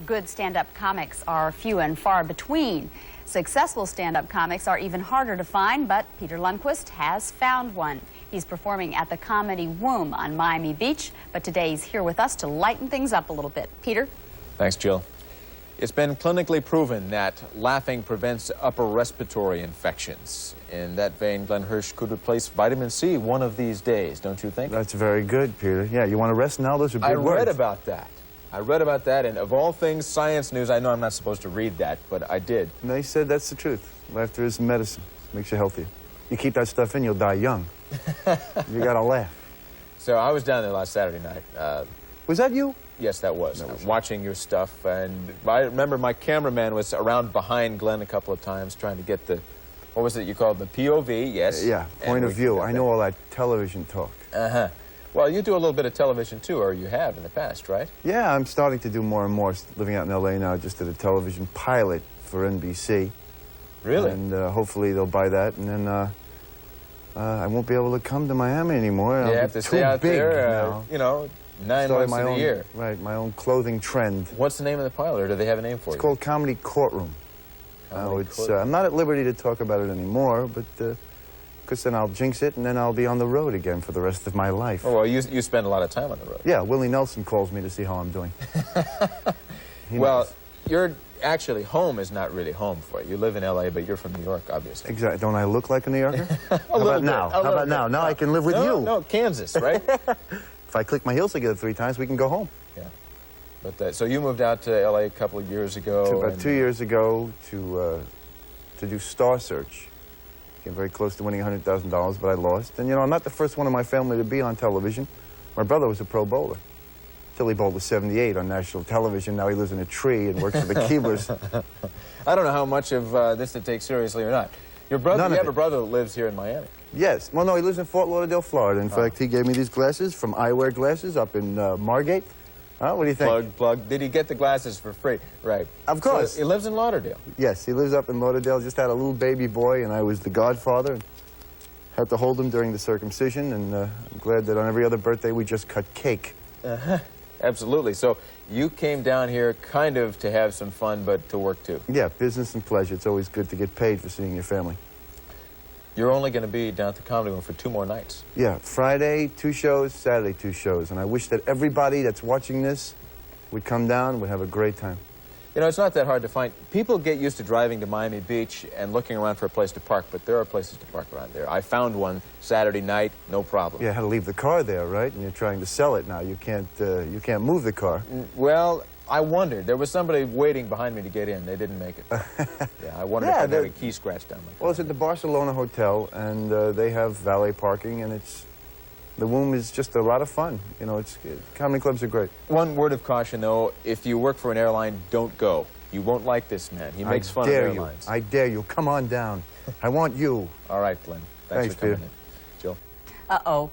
Good stand-up comics are few and far between. Successful stand-up comics are even harder to find, but Peter Lundquist has found one. He's performing at the Comedy Womb on Miami Beach, but today he's here with us to lighten things up a little bit. Peter? Thanks, Jill. It's been clinically proven that laughing prevents upper respiratory infections. In that vein, Glenn Hirsch could replace vitamin C one of these days, don't you think? That's very good, Peter. Yeah, you want to rest now? Those are big words. I read about that, and of all things, science news, I know I'm not supposed to read that, but I did. And they said that's the truth. Laughter is medicine. Makes you healthier. You keep that stuff in, you'll die young. You gotta laugh. So I was down there last Saturday night. Was that you? Yes, that was. Watching your stuff, and I remember my cameraman was around behind Glenn a couple of times trying to get the, what was it you called, the POV, yes? Yeah, point of view. I know all that television talk. Uh-huh. Well, you do a little bit of television, too, or you have in the past, right? Yeah, I'm starting to do more and more. Living out in L.A. now, I just did a television pilot for NBC. Really? And hopefully they'll buy that, and then I won't be able to come to Miami anymore. You have to stay out there, you know, 9 months of the year. Right, my own clothing trend. What's the name of the pilot, or do they have a name for it? It's called Comedy Courtroom. I'm not at liberty to talk about it anymore, but because then I'll jinx it, and then I'll be on the road again for the rest of my life. Oh, well, you spend a lot of time on the road. Yeah, Willie Nelson calls me to see how I'm doing. Well, you're actually, home is not really home for you. You live in L.A., but you're from New York, obviously. Exactly. Don't I look like a New Yorker? How about now? How about now? Now I can live with you. No, Kansas, right? If I click my heels together 3 times, we can go home. Yeah. But so you moved out to L.A. a couple of years ago. About 2 years ago to do Star Search. Came very close to winning $100,000, but I lost. And, you know, I'm not the first one in my family to be on television. My brother was a pro bowler. Till he bowled a 78 on national television. Now he lives in a tree and works for the Keeblers. I don't know how much of this to take seriously or not. Your brother, you have a brother that lives here in Miami. Yes. Well, no, he lives in Fort Lauderdale, Florida. In fact, he gave me these glasses from Eyewear Glasses up in Margate. What do you think? Plug. Did he get the glasses for free? Right. Of course. So he lives in Lauderdale. Yes, he lives up in Lauderdale. Just had a little baby boy, and I was the godfather. And had to hold him during the circumcision, and I'm glad that on every other birthday we just cut cake. Uh-huh. Absolutely. So you came down here kind of to have some fun, but to work too. Yeah, business and pleasure. It's always good to get paid for seeing your family. You're only going to be down at the Comedy Room for 2 more nights. Yeah, Friday 2 shows, Saturday 2 shows. And I wish that everybody that's watching this would come down and would have a great time. You know, it's not that hard to find. People get used to driving to Miami Beach and looking around for a place to park, but there are places to park around there. I found one Saturday night, no problem. Yeah, I had to leave the car there, right? And you're trying to sell it now. You can't move the car. Well, I wondered. There was somebody waiting behind me to get in. They didn't make it. Yeah, I wondered if I'd have a key scratched down my car. Well, it's at the Barcelona Hotel, and they have valet parking, and the Womb is just a lot of fun. You know, comedy clubs are great. One word of caution, though, if you work for an airline, don't go. You won't like this man. He makes fun of airlines. I dare you. Come on down. I want you. All right, Glenn. Thanks for coming in. Jill? Uh-oh.